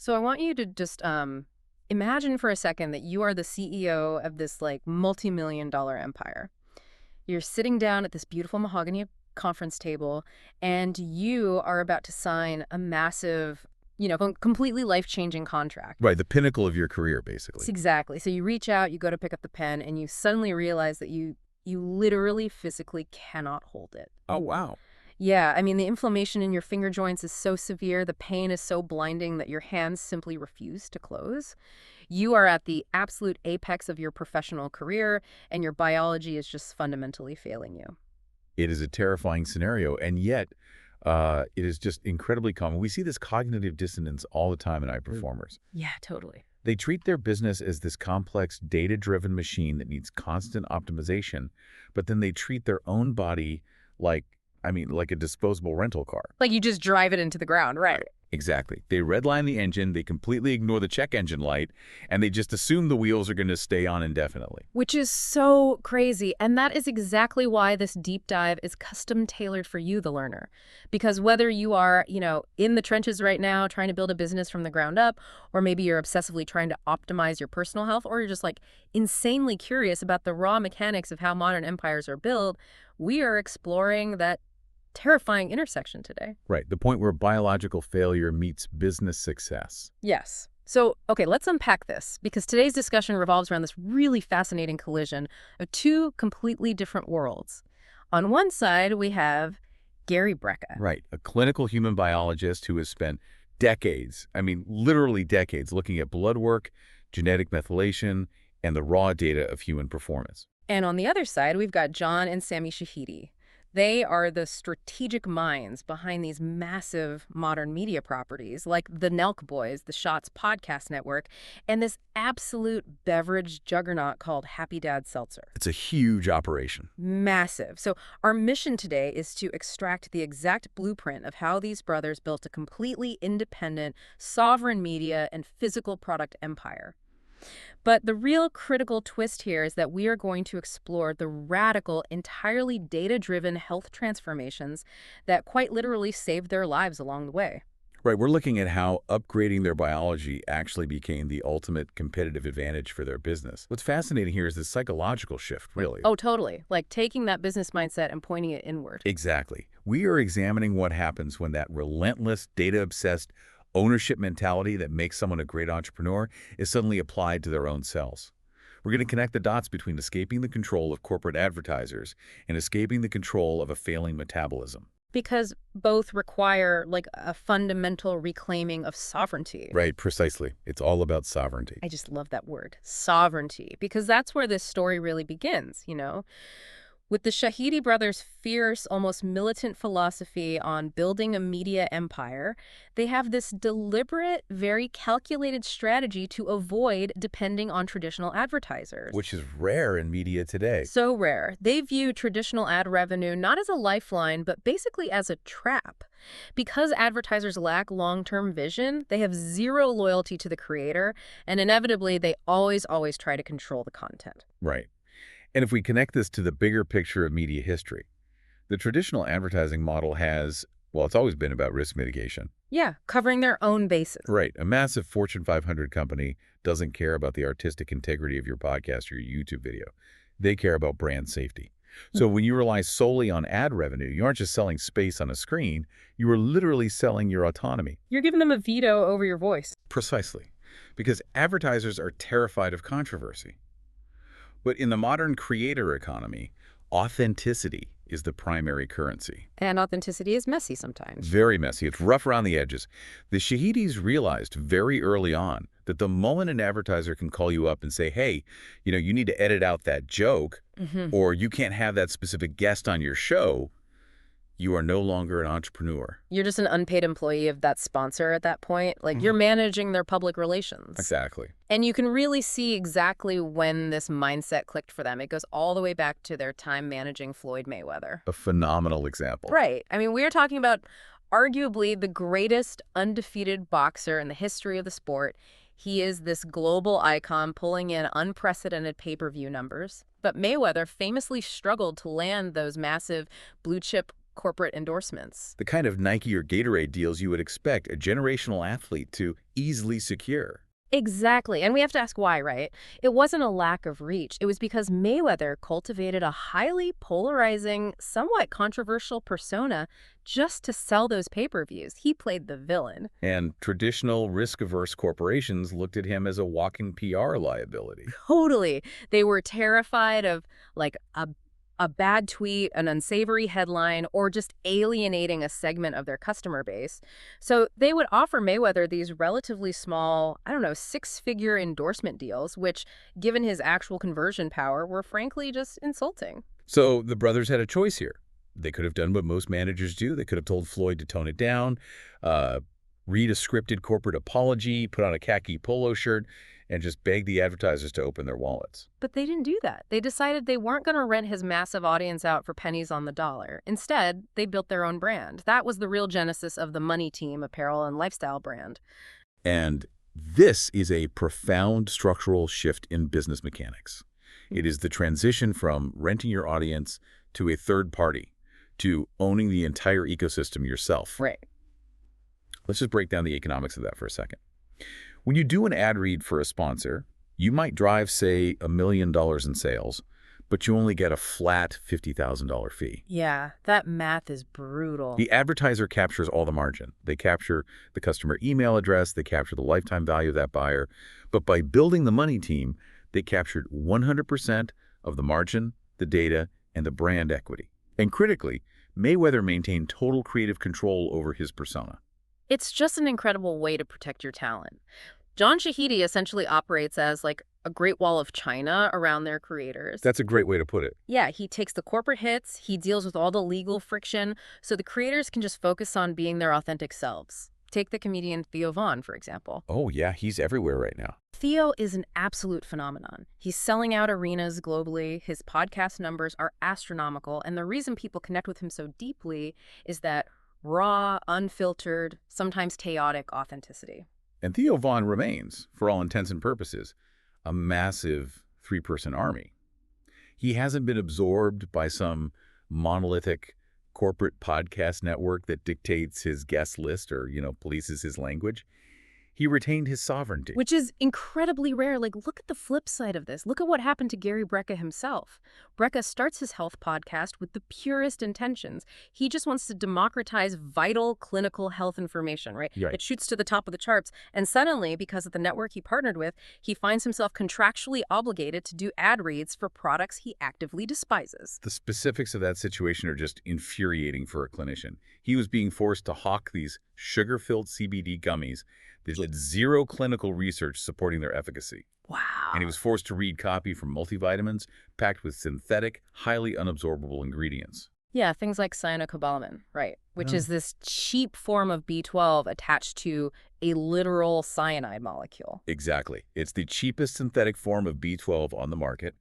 So I want you to just imagine for a second that you are the CEO of this like multi-million-dollar empire. You're sitting down at this beautiful mahogany conference table, and you are about to sign a massive, completely life-changing contract. Right, the pinnacle of your career, basically. Exactly. So you reach out, you go to pick up the pen, and you suddenly realize that you literally physically cannot hold it. Oh, wow. Yeah, I mean, the inflammation in your finger joints is so severe, the pain is so blinding that your hands simply refuse to close. You are at the absolute apex of your professional career, and your biology is just fundamentally failing you. It is a terrifying scenario, and yet it is just incredibly common. We see this cognitive dissonance all the time in high performers. Yeah, totally. They treat their business as this complex, data-driven machine that needs constant optimization, but then they treat their own body like a disposable rental car. Like you just drive it into the ground, right? Exactly. They redline the engine, they completely ignore the check engine light, and they just assume the wheels are going to stay on indefinitely. Which is so crazy. And that is exactly why this deep dive is custom tailored for you, the learner. Because whether you are, in the trenches right now trying to build a business from the ground up, or maybe you're obsessively trying to optimize your personal health, or you're just like insanely curious about the raw mechanics of how modern empires are built, we are exploring that terrifying intersection today. Right, the point where biological failure meets business success. Yes. So, okay, let's unpack this, because today's discussion revolves around this really fascinating collision of two completely different worlds. On one side, we have Gary Brecka. Right, a clinical human biologist who has spent decades, literally decades, looking at blood work, genetic methylation, and the raw data of human performance. And on the other side, we've got John and Sammy Shahidi. They are the strategic minds behind these massive modern media properties like the Nelk Boys, the Shots podcast network, and this absolute beverage juggernaut called Happy Dad Seltzer. It's a huge operation. Massive. So our mission today is to extract the exact blueprint of how these brothers built a completely independent, sovereign media and physical product empire. But the real critical twist here is that we are going to explore the radical, entirely data-driven health transformations that quite literally saved their lives along the way. Right, we're looking at how upgrading their biology actually became the ultimate competitive advantage for their business. What's fascinating here is the psychological shift, really. Oh, totally. Like taking that business mindset and pointing it inward. Exactly. We are examining what happens when that relentless, data-obsessed ownership mentality that makes someone a great entrepreneur is suddenly applied to their own cells. We're going to connect the dots between escaping the control of corporate advertisers and escaping the control of a failing metabolism. Because both require like a fundamental reclaiming of sovereignty. Right, precisely. It's all about sovereignty. I just love that word, sovereignty, because that's where this story really begins, With the Shahidi brothers' fierce, almost militant philosophy on building a media empire, they have this deliberate, very calculated strategy to avoid depending on traditional advertisers. Which is rare in media today. So rare. They view traditional ad revenue not as a lifeline, but basically as a trap. Because advertisers lack long-term vision, they have zero loyalty to the creator, and inevitably, they always try to control the content. Right. And if we connect this to the bigger picture of media history, the traditional advertising model has, it's always been about risk mitigation. Yeah, covering their own bases. Right. A massive Fortune 500 company doesn't care about the artistic integrity of your podcast or your YouTube video. They care about brand safety. So when you rely solely on ad revenue, you aren't just selling space on a screen, you are literally selling your autonomy. You're giving them a veto over your voice. Precisely. Because advertisers are terrified of controversy. But in the modern creator economy, authenticity is the primary currency. And authenticity is messy sometimes. Very messy. It's rough around the edges. The Shahidis realized very early on that the moment an advertiser can call you up and say, hey, you need to edit out that joke, or you can't have that specific guest on your show, you are no longer an entrepreneur. You're just an unpaid employee of that sponsor at that point. Like, you're managing their public relations. Exactly. And you can really see exactly when this mindset clicked for them. It goes all the way back to their time managing Floyd Mayweather. A phenomenal example. Right. I mean, we're talking about arguably the greatest undefeated boxer in the history of the sport. He is this global icon pulling in unprecedented pay-per-view numbers. But Mayweather famously struggled to land those massive blue-chip corporate endorsements. The kind of Nike or Gatorade deals you would expect a generational athlete to easily secure. Exactly. And we have to ask why, right? It wasn't a lack of reach. It was because Mayweather cultivated a highly polarizing, somewhat controversial persona just to sell those pay-per-views. He played the villain. And traditional risk-averse corporations looked at him as a walking PR liability. Totally. They were terrified of like a bad tweet, an unsavory headline, or just alienating a segment of their customer base. So they would offer Mayweather these relatively small, I don't know, six-figure endorsement deals, which, given his actual conversion power, were frankly just insulting. So the brothers had a choice here. They could have done what most managers do. They could have told Floyd to tone it down, read a scripted corporate apology, put on a khaki polo shirt, and just beg the advertisers to open their wallets. But they didn't do that. They decided they weren't going to rent his massive audience out for pennies on the dollar. Instead, they built their own brand. That was the real genesis of the Money Team apparel and lifestyle brand. And this is a profound structural shift in business mechanics. It is the transition from renting your audience to a third party, to owning the entire ecosystem yourself. Right. Let's just break down the economics of that for a second. When you do an ad read for a sponsor, you might drive, say, $1 million in sales, but you only get a flat $50,000 fee. Yeah, that math is brutal. The advertiser captures all the margin. They capture the customer email address, they capture the lifetime value of that buyer. But by building the Money Team, they captured 100% of the margin, the data, and the brand equity. And critically, Mayweather maintained total creative control over his persona. It's just an incredible way to protect your talent. John Shahidi essentially operates as like a great wall of China around their creators. That's a great way to put it. Yeah, he takes the corporate hits, he deals with all the legal friction, so the creators can just focus on being their authentic selves. Take the comedian Theo Von, for example. Oh, yeah, he's everywhere right now. Theo is an absolute phenomenon. He's selling out arenas globally, his podcast numbers are astronomical, and the reason people connect with him so deeply is that raw, unfiltered, sometimes chaotic authenticity. And Theo Von remains, for all intents and purposes, a massive three-person army. He hasn't been absorbed by some monolithic corporate podcast network that dictates his guest list or, polices his language. He retained his sovereignty. Which is incredibly rare. Like, look at the flip side of this. Look at what happened to Gary Brecka himself. Brecka starts his health podcast with the purest intentions. He just wants to democratize vital clinical health information, right? Right. It shoots to the top of the charts. And suddenly, because of the network he partnered with, he finds himself contractually obligated to do ad reads for products he actively despises. The specifics of that situation are just infuriating for a clinician. He was being forced to hawk these sugar-filled CBD gummies that had zero clinical research supporting their efficacy. Wow. And he was forced to read copy from multivitamins packed with synthetic, highly unabsorbable ingredients. Yeah, things like cyanocobalamin, right, which is this cheap form of B12 attached to a literal cyanide molecule. Exactly. It's the cheapest synthetic form of B12 on the market,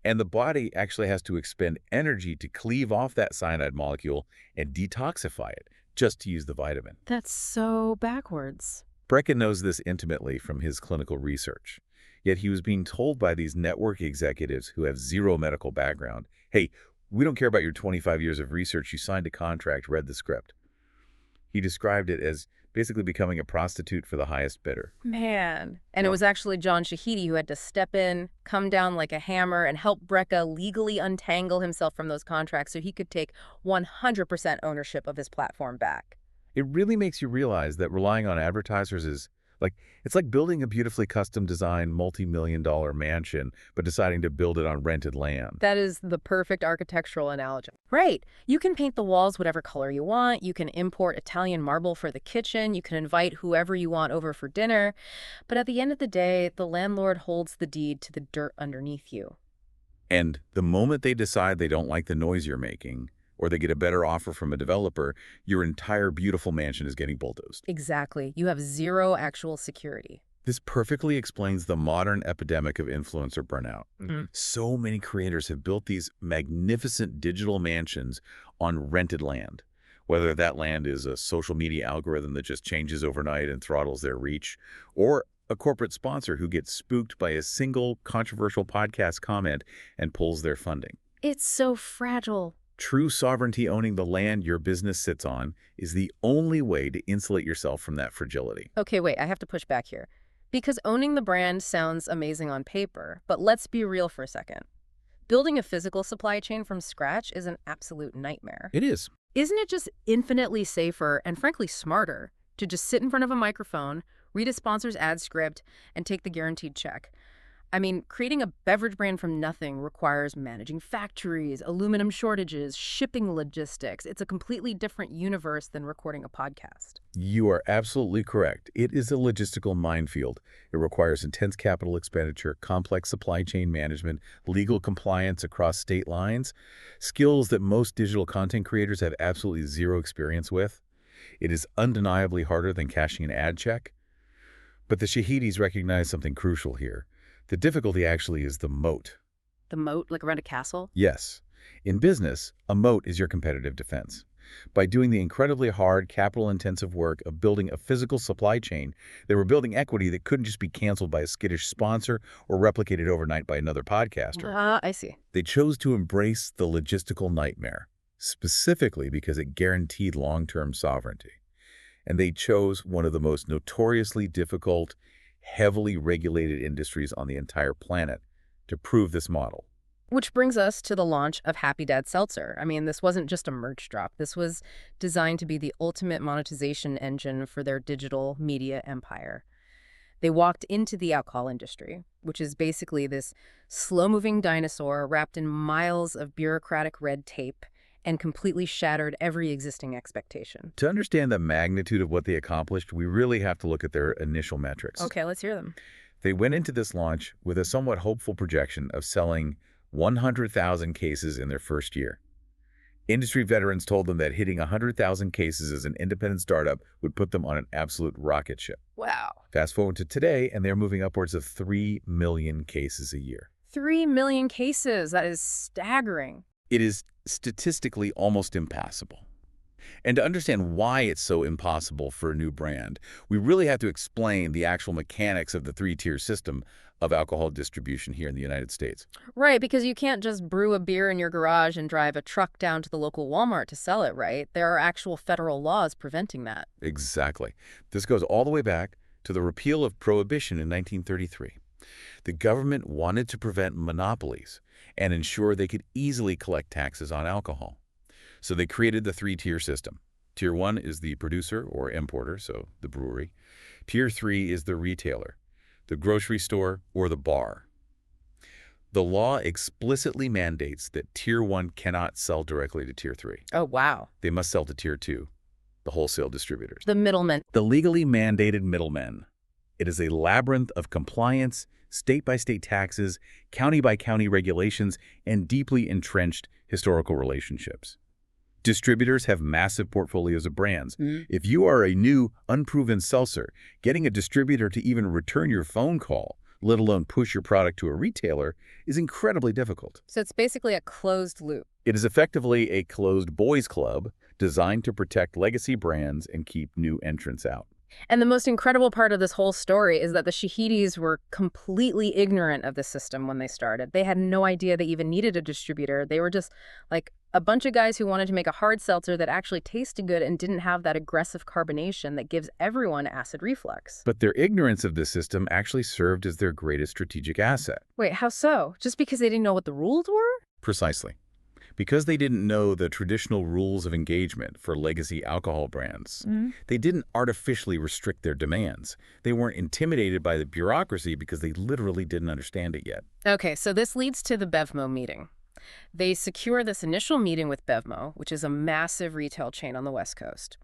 and the body actually has to expend energy to cleave off that cyanide molecule and detoxify it just to use the vitamin. That's so backwards. Brecka knows this intimately from his clinical research. Yet he was being told by these network executives who have zero medical background, hey, we don't care about your 25 years of research. You signed a contract, read the script. He described it as basically becoming a prostitute for the highest bidder. Man. And it was actually John Shahidi who had to step in, come down like a hammer, and help Brecka legally untangle himself from those contracts so he could take 100% ownership of his platform back. It really makes you realize that relying on advertisers is it's like building a beautifully custom designed multi-million-dollar mansion, but deciding to build it on rented land. That is the perfect architectural analogy. Right. You can paint the walls whatever color you want. You can import Italian marble for the kitchen. You can invite whoever you want over for dinner. But at the end of the day, the landlord holds the deed to the dirt underneath you. And the moment they decide they don't like the noise you're making, or they get a better offer from a developer, your entire beautiful mansion is getting bulldozed. Exactly. You have zero actual security. This perfectly explains the modern epidemic of influencer burnout. Mm-hmm. So many creators have built these magnificent digital mansions on rented land, whether that land is a social media algorithm that just changes overnight and throttles their reach, or a corporate sponsor who gets spooked by a single controversial podcast comment and pulls their funding. It's so fragile. True sovereignty, owning the land your business sits on, is the only way to insulate yourself from that fragility. Okay, wait, I have to push back here. Because owning the brand sounds amazing on paper, but let's be real for a second. Building a physical supply chain from scratch is an absolute nightmare. It is. Isn't it just infinitely safer and frankly smarter to just sit in front of a microphone, read a sponsor's ad script, and take the guaranteed check? I mean, creating a beverage brand from nothing requires managing factories, aluminum shortages, shipping logistics. It's a completely different universe than recording a podcast. You are absolutely correct. It is a logistical minefield. It requires intense capital expenditure, complex supply chain management, legal compliance across state lines, skills that most digital content creators have absolutely zero experience with. It is undeniably harder than cashing an ad check. But the Shahidis recognize something crucial here. The difficulty actually is the moat. The moat, like around a castle? Yes. In business, a moat is your competitive defense. By doing the incredibly hard, capital-intensive work of building a physical supply chain, they were building equity that couldn't just be canceled by a skittish sponsor or replicated overnight by another podcaster. I see. They chose to embrace the logistical nightmare, specifically because it guaranteed long-term sovereignty. And they chose one of the most notoriously difficult, heavily regulated industries on the entire planet to prove this model. Which brings us to the launch of Happy Dad Seltzer. I mean, this wasn't just a merch drop. This was designed to be the ultimate monetization engine for their digital media empire. They walked into the alcohol industry, which is basically this slow-moving dinosaur wrapped in miles of bureaucratic red tape and completely shattered every existing expectation. To understand the magnitude of what they accomplished, we really have to look at their initial metrics. Okay, let's hear them. They went into this launch with a somewhat hopeful projection of selling 100,000 cases in their first year. Industry veterans told them that hitting 100,000 cases as an independent startup would put them on an absolute rocket ship. Wow. Fast forward to today, and they're moving upwards of 3 million cases a year. 3 million cases. That is staggering. It is statistically almost impossible. And to understand why it's so impossible for a new brand, we really have to explain the actual mechanics of the three-tier system of alcohol distribution here in the United States. Right, because you can't just brew a beer in your garage and drive a truck down to the local Walmart to sell it, right? There are actual federal laws preventing that. Exactly. This goes all the way back to the repeal of Prohibition in 1933. The government wanted to prevent monopolies and ensure they could easily collect taxes on alcohol. So they created the three-tier system. Tier 1 is the producer or importer, so the brewery. Tier 3 is the retailer, the grocery store, or the bar. The law explicitly mandates that Tier 1 cannot sell directly to Tier 3. Oh, wow. They must sell to Tier 2, the wholesale distributors. The middlemen. The legally mandated middlemen. It is a labyrinth of compliance, state-by-state taxes, county-by-county regulations, and deeply entrenched historical relationships. Distributors have massive portfolios of brands. If you are a new, unproven seltzer, getting a distributor to even return your phone call, let alone push your product to a retailer, is incredibly difficult. So it's basically a closed loop. It is effectively a closed boys' club designed to protect legacy brands and keep new entrants out. And the most incredible part of this whole story is that the Shahidis were completely ignorant of the system when they started. They had no idea they even needed a distributor. They were just like a bunch of guys who wanted to make a hard seltzer that actually tasted good and didn't have that aggressive carbonation that gives everyone acid reflux. But their ignorance of the system actually served as their greatest strategic asset. Wait, how so? Just because they didn't know what the rules were? Precisely. Because they didn't know the traditional rules of engagement for legacy alcohol brands, they didn't artificially restrict their demands. They weren't intimidated by the bureaucracy because they literally didn't understand it yet. Okay, so this leads to the BevMo meeting. They secure this initial meeting with BevMo, which is a massive retail chain on the West Coast.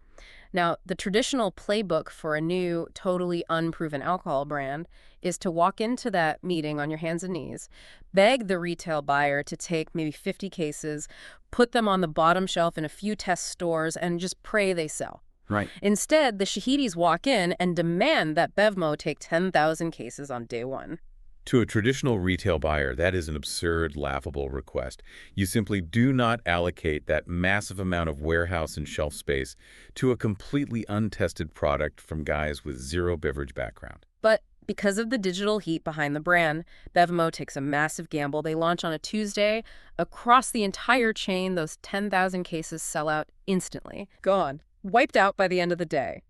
Now, the traditional playbook for a new, totally unproven alcohol brand is to walk into that meeting on your hands and knees, beg the retail buyer to take maybe 50 cases, put them on the bottom shelf in a few test stores, and just pray they sell. Right. Instead, the Shahidis walk in and demand that BevMo take 10,000 cases on day one. To a traditional retail buyer, that is an absurd, laughable request. You simply do not allocate that massive amount of warehouse and shelf space to a completely untested product from guys with zero beverage background. But Because of the digital heat behind the brand, Bevmo takes a massive gamble. They launch on a Tuesday. Across the entire chain, those 10,000 cases sell out instantly. Gone. Wiped out by the end of the day.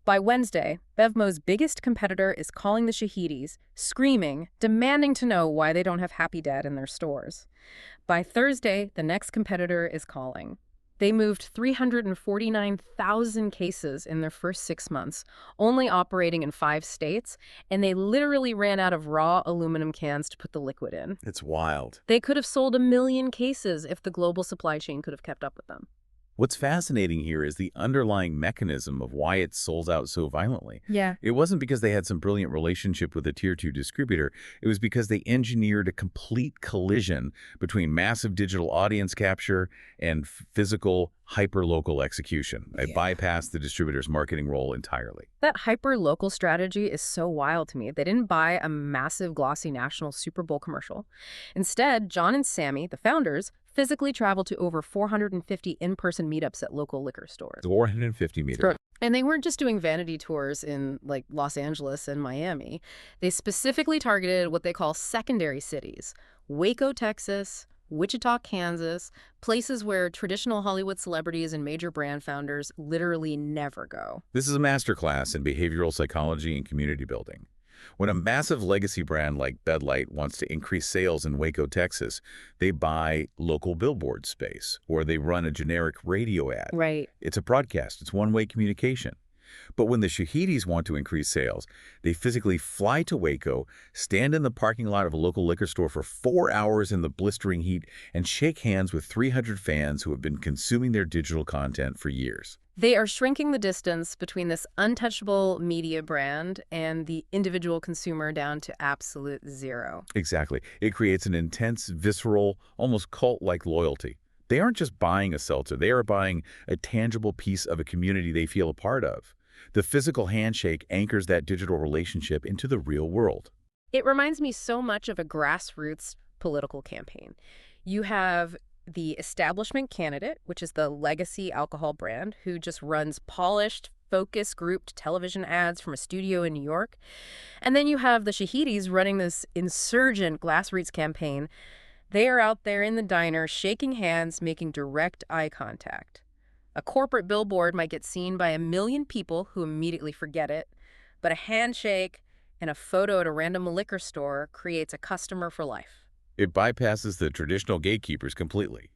By Wednesday, Bevmo's biggest competitor is calling the Shahidis, screaming, demanding to know why they don't have Happy Dad in their stores. By Thursday, the next competitor is calling. They moved 349,000 cases in their first 6 months, only operating in 5 states, and they literally ran out of raw aluminum cans to put the liquid in. It's wild. They could have sold 1 million cases if the global supply chain could have kept up with them. What's fascinating here is the underlying mechanism of why it sold out so violently. Yeah. It wasn't because they had some brilliant relationship with a Tier 2 distributor. It was because they engineered a complete collision between massive digital audience capture and physical hyper-local execution. They bypassed the distributor's marketing role entirely. That hyper-local strategy is so wild to me. They didn't buy a massive glossy national Super Bowl commercial. Instead, John and Sammy, the founders, physically traveled to over 450 in-person meetups at local liquor stores. 450 meters. And they weren't just doing vanity tours in like Los Angeles and Miami. They specifically targeted what they call secondary cities: Waco, Texas, Wichita, Kansas, places where traditional Hollywood celebrities and major brand founders literally never go. This is a masterclass in behavioral psychology and community building. When a massive legacy brand like Bud Light wants to increase sales in Waco, Texas, they buy local billboard space or they run a generic radio ad. Right. It's a broadcast. It's one-way communication. But when the Shahidis want to increase sales, they physically fly to Waco, stand in the parking lot of a local liquor store for 4 hours in the blistering heat, and shake hands with 300 fans who have been consuming their digital content for years. They are shrinking the distance between this untouchable media brand and the individual consumer down to absolute zero. Exactly. It creates an intense, visceral, almost cult-like loyalty. They aren't just buying a seltzer. They are buying a tangible piece of a community they feel a part of. The physical handshake anchors that digital relationship into the real world. It reminds me so much of a grassroots political campaign. You have the establishment candidate, which is the legacy alcohol brand, who just runs polished, focus-grouped television ads from a studio in New York. And then you have the Shahidis running this insurgent grassroots campaign. They are out there in the diner, shaking hands, making direct eye contact. A corporate billboard might get seen by 1 million people who immediately forget it, but a handshake and a photo at a random liquor store creates a customer for life. It bypasses the traditional gatekeepers completely.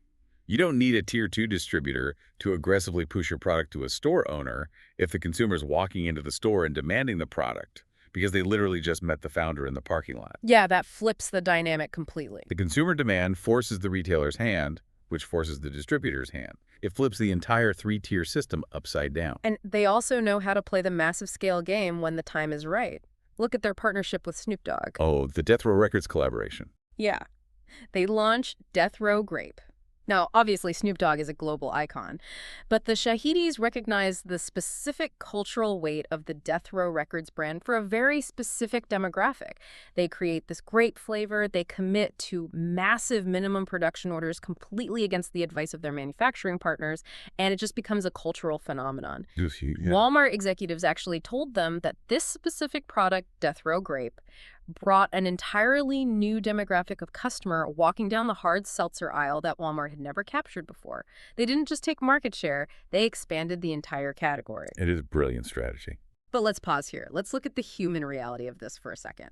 You don't need a Tier 2 distributor to aggressively push your product to a store owner if the consumer is walking into the store and demanding the product, because they literally just met the founder in the parking lot. Yeah, that flips the dynamic completely. The consumer demand forces the retailer's hand, which forces the distributor's hand. It flips the entire 3-tier system upside down. And they also know how to play the massive scale game when the time is right. Look at their partnership with Snoop Dogg. Oh, the Death Row Records collaboration. Yeah. They launched Death Row Grape. Now, obviously, Snoop Dogg is a global icon, but the Shahidis recognize the specific cultural weight of the Death Row Records brand for a very specific demographic. They create this grape flavor, they commit to massive minimum production orders completely against the advice of their manufacturing partners, and it just becomes a cultural phenomenon. Yeah. Walmart executives actually told them that this specific product, Death Row Grape, brought an entirely new demographic of customer walking down the hard seltzer aisle that Walmart had never captured before. They didn't just take market share, they expanded the entire category. It is a brilliant strategy. But let's pause here. Let's look at the human reality of this for a second.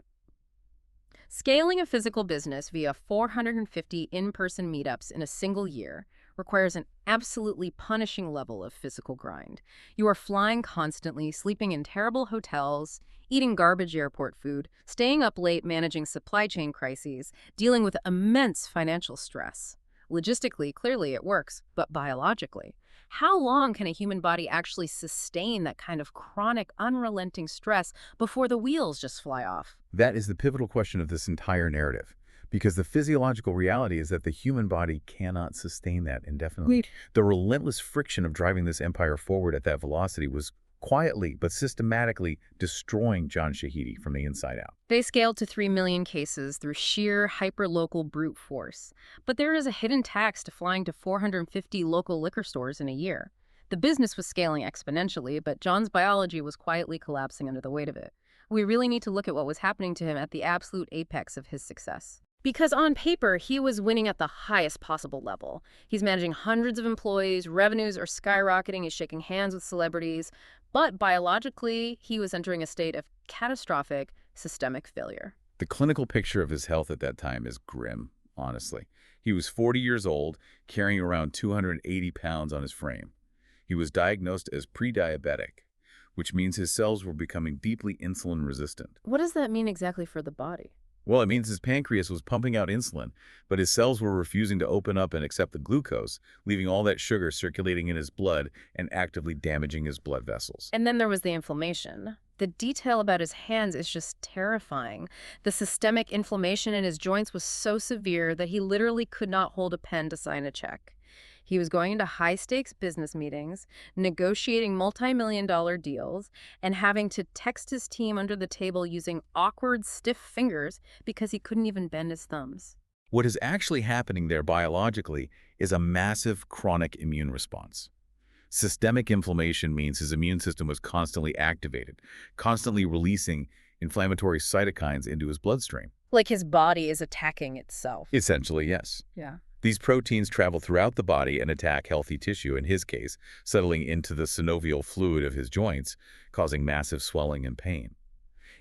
Scaling a physical business via 450 in-person meetups in a single year requires an absolutely punishing level of physical grind. You are flying constantly, sleeping in terrible hotels, eating garbage airport food, staying up late managing supply chain crises, dealing with immense financial stress. Logistically, clearly it works, but biologically, how long can a human body actually sustain that kind of chronic, unrelenting stress before the wheels just fly off? That is the pivotal question of this entire narrative, because the physiological reality is that the human body cannot sustain that indefinitely. The relentless friction of driving this empire forward at that velocity was quietly but systematically destroying John Shahidi from the inside out. They scaled to 3 million cases through sheer hyper-local brute force. But there is a hidden tax to flying to 450 local liquor stores in a year. The business was scaling exponentially, but John's biology was quietly collapsing under the weight of it. We really need to look at what was happening to him at the absolute apex of his success. Because on paper, he was winning at the highest possible level. He's managing hundreds of employees, revenues are skyrocketing, he's shaking hands with celebrities. But biologically, he was entering a state of catastrophic systemic failure. The clinical picture of his health at that time is grim, honestly. He was 40 years old, carrying around 280 pounds on his frame. He was diagnosed as pre-diabetic, which means his cells were becoming deeply insulin resistant. What does that mean exactly for the body? Well, it means his pancreas was pumping out insulin, but his cells were refusing to open up and accept the glucose, leaving all that sugar circulating in his blood and actively damaging his blood vessels. And then there was the inflammation. The detail about his hands is just terrifying. The systemic inflammation in his joints was so severe that he literally could not hold a pen to sign a check. He was going into high-stakes business meetings, negotiating multi-million-dollar deals, and having to text his team under the table using awkward, stiff fingers because he couldn't even bend his thumbs. What is actually happening there biologically is a massive chronic immune response. Systemic inflammation means his immune system was constantly activated, constantly releasing inflammatory cytokines into his bloodstream. Like his body is attacking itself. Essentially, yes. Yeah. These proteins travel throughout the body and attack healthy tissue, in his case, settling into the synovial fluid of his joints, causing massive swelling and pain.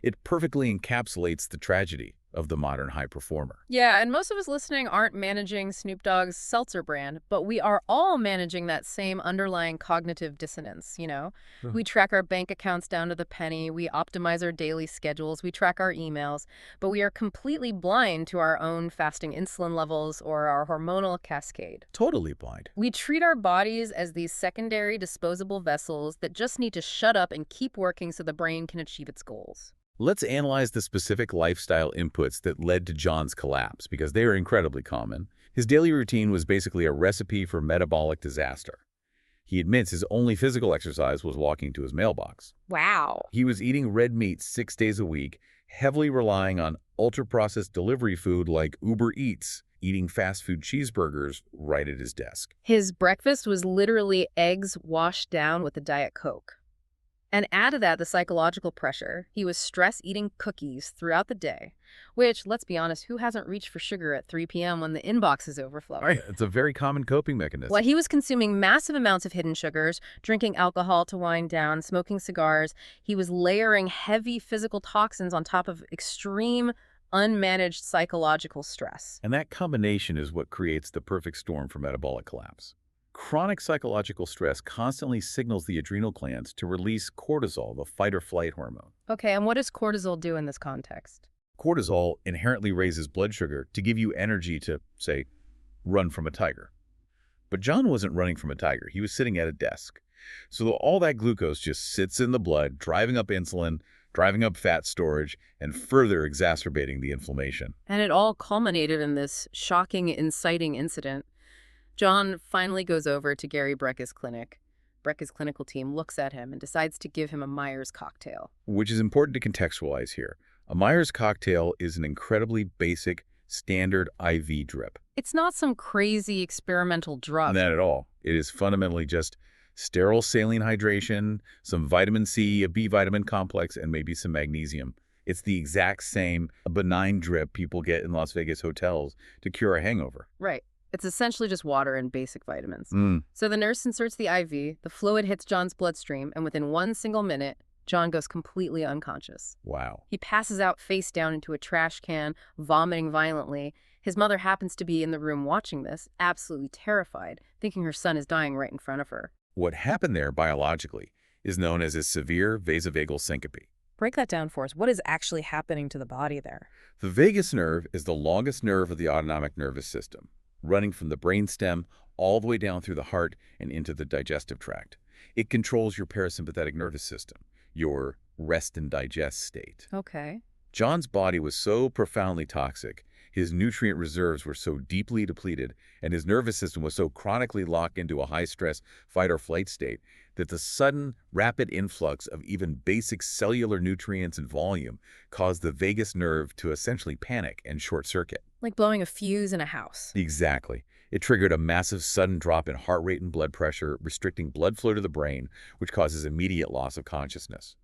It perfectly encapsulates the tragedy of the modern high performer. Yeah, and most of us listening aren't managing Snoop Dogg's seltzer brand, but we are all managing that same underlying cognitive dissonance, you know? We track our bank accounts down to the penny, we optimize our daily schedules, we track our emails, but we are completely blind to our own fasting insulin levels or our hormonal cascade. Totally blind. We treat our bodies as these secondary disposable vessels that just need to shut up and keep working so the brain can achieve its goals. Let's analyze the specific lifestyle inputs that led to John's collapse, because they are incredibly common. His daily routine was basically a recipe for metabolic disaster. He admits his only physical exercise was walking to his mailbox. Wow. He was eating red meat 6 days a week, heavily relying on ultra-processed delivery food like Uber Eats, eating fast food cheeseburgers right at his desk. His breakfast was literally eggs washed down with a Diet Coke. And add to that the psychological pressure. He was stress eating cookies throughout the day, which, let's be honest, who hasn't reached for sugar at 3 p.m. when the inbox is overflowing? Right, it's a very common coping mechanism. Well, he was consuming massive amounts of hidden sugars, drinking alcohol to wind down, smoking cigars. He was layering heavy physical toxins on top of extreme, unmanaged psychological stress. And that combination is what creates the perfect storm for metabolic collapse. Chronic psychological stress constantly signals the adrenal glands to release cortisol, the fight-or-flight hormone. Okay, and what does cortisol do in this context? Cortisol inherently raises blood sugar to give you energy to, say, run from a tiger. But John wasn't running from a tiger. He was sitting at a desk. So all that glucose just sits in the blood, driving up insulin, driving up fat storage, and further exacerbating the inflammation. And it all culminated in this shocking, inciting incident. John finally goes over to Gary Brecka's clinic. Brecka's clinical team looks at him and decides to give him a Myers cocktail. Which is important to contextualize here. A Myers cocktail is an incredibly basic, standard IV drip. It's not some crazy experimental drug. Not at all. It is fundamentally just sterile saline hydration, some vitamin C, a B vitamin complex, and maybe some magnesium. It's the exact same benign drip people get in Las Vegas hotels to cure a hangover. Right. It's essentially just water and basic vitamins. Mm. So the nurse inserts the IV, the fluid hits John's bloodstream, and within 1 single minute, John goes completely unconscious. Wow. He passes out face down into a trash can, vomiting violently. His mother happens to be in the room watching this, absolutely terrified, thinking her son is dying right in front of her. What happened there biologically is known as a severe vasovagal syncope. Break that down for us. What is actually happening to the body there? The vagus nerve is the longest nerve of the autonomic nervous system, running from the brainstem all the way down through the heart and into the digestive tract. It controls your parasympathetic nervous system, your rest and digest state. Okay. John's body was so profoundly toxic, his nutrient reserves were so deeply depleted, and his nervous system was so chronically locked into a high-stress fight-or-flight state that the sudden, rapid influx of even basic cellular nutrients and volume caused the vagus nerve to essentially panic and short-circuit. Like blowing a fuse in a house. Exactly. It triggered a massive sudden drop in heart rate and blood pressure, restricting blood flow to the brain, which causes immediate loss of consciousness.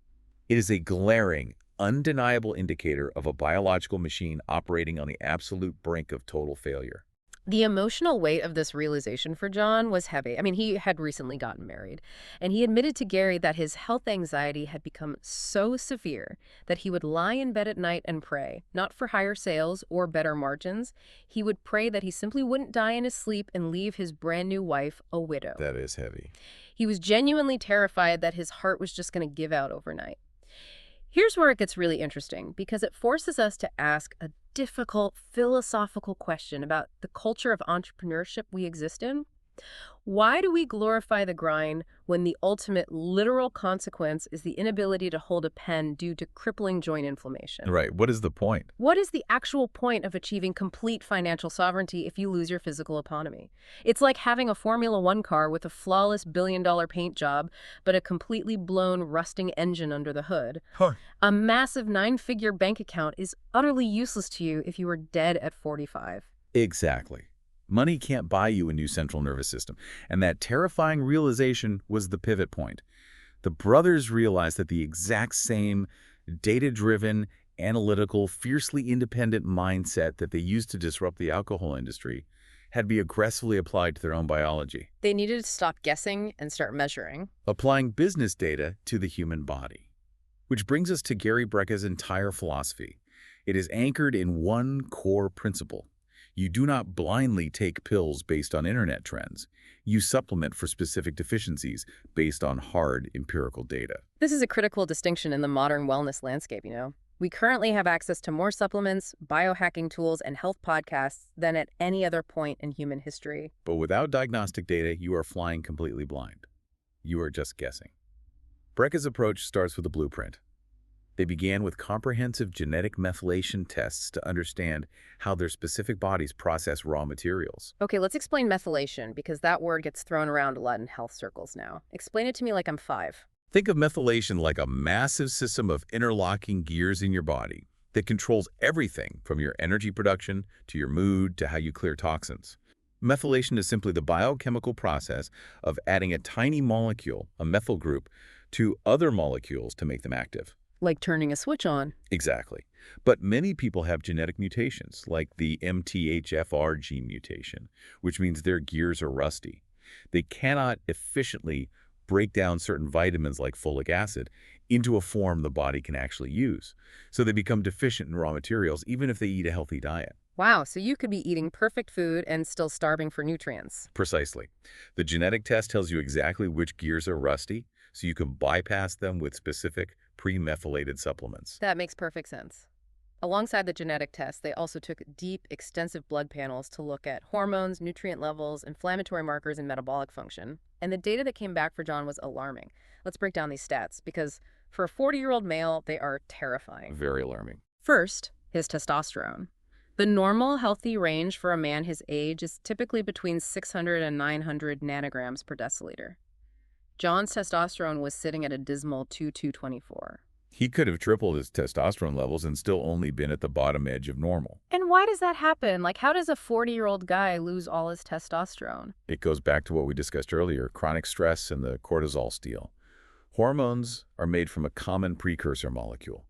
It is a glaring, undeniable indicator of a biological machine operating on the absolute brink of total failure. The emotional weight of this realization for John was heavy. I mean, he had recently gotten married, and he admitted to Gary that his health anxiety had become so severe that he would lie in bed at night and pray, not for higher sales or better margins. He would pray that he simply wouldn't die in his sleep and leave his brand new wife a widow. That is heavy. He was genuinely terrified that his heart was just going to give out overnight. Here's where it gets really interesting, because it forces us to ask a difficult philosophical question about the culture of entrepreneurship we exist in. Why do we glorify the grind when the ultimate literal consequence is the inability to hold a pen due to crippling joint inflammation? Right. What is the point? What is the actual point of achieving complete financial sovereignty if you lose your physical autonomy? It's like having a Formula One car with a flawless billion-dollar paint job, but a completely blown, rusting engine under the hood. Huh. A massive 9-figure bank account is utterly useless to you if you are dead at 45. Exactly. Money can't buy you a new central nervous system, and that terrifying realization was the pivot point. The brothers realized that the exact same data-driven, analytical, fiercely independent mindset that they used to disrupt the alcohol industry had to be aggressively applied to their own biology, They needed to stop guessing and start measuring. applying business data to the human body. Which brings us to Gary Brecka's entire philosophy. It is anchored in one core principle. You do not blindly take pills based on internet trends. You supplement for specific deficiencies based on hard empirical data. This is a critical distinction in the modern wellness landscape, you know. We currently have access to more supplements, biohacking tools, and health podcasts than at any other point in human history. But without diagnostic data, you are flying completely blind. You are just guessing. Brecka's approach starts with a blueprint. They began with comprehensive genetic methylation tests to understand how their specific bodies process raw materials. Okay, let's explain methylation, because that word gets thrown around a lot in health circles now. Explain it to me like I'm 5. Think of methylation like a massive system of interlocking gears in your body that controls everything from your energy production to your mood to how you clear toxins. Methylation is simply the biochemical process of adding a tiny molecule, a methyl group, to other molecules to make them active. Like turning a switch on. Exactly. But many people have genetic mutations, like the MTHFR gene mutation, which means their gears are rusty. They cannot efficiently break down certain vitamins like folic acid into a form the body can actually use. So they become deficient in raw materials even if they eat a healthy diet. Wow, so you could be eating perfect food and still starving for nutrients. Precisely. The genetic test tells you exactly which gears are rusty, so you can bypass them with specific pre-methylated supplements. That makes perfect sense. Alongside the genetic tests, they also took deep, extensive blood panels to look at hormones, nutrient levels, inflammatory markers, and metabolic function. And the data that came back for John was alarming. Let's break down these stats, because for a 40-year-old male, they are terrifying. Very alarming. First, his testosterone. The normal, healthy range for a man his age is typically between 600 and 900 nanograms per deciliter. John's testosterone was sitting at a dismal 224. He could have tripled his testosterone levels and still only been at the bottom edge of normal. And why does that happen? Like, how does a 40-year-old guy lose all his testosterone? It goes back to what we discussed earlier, chronic stress and the cortisol steal. Hormones are made from a common precursor molecule.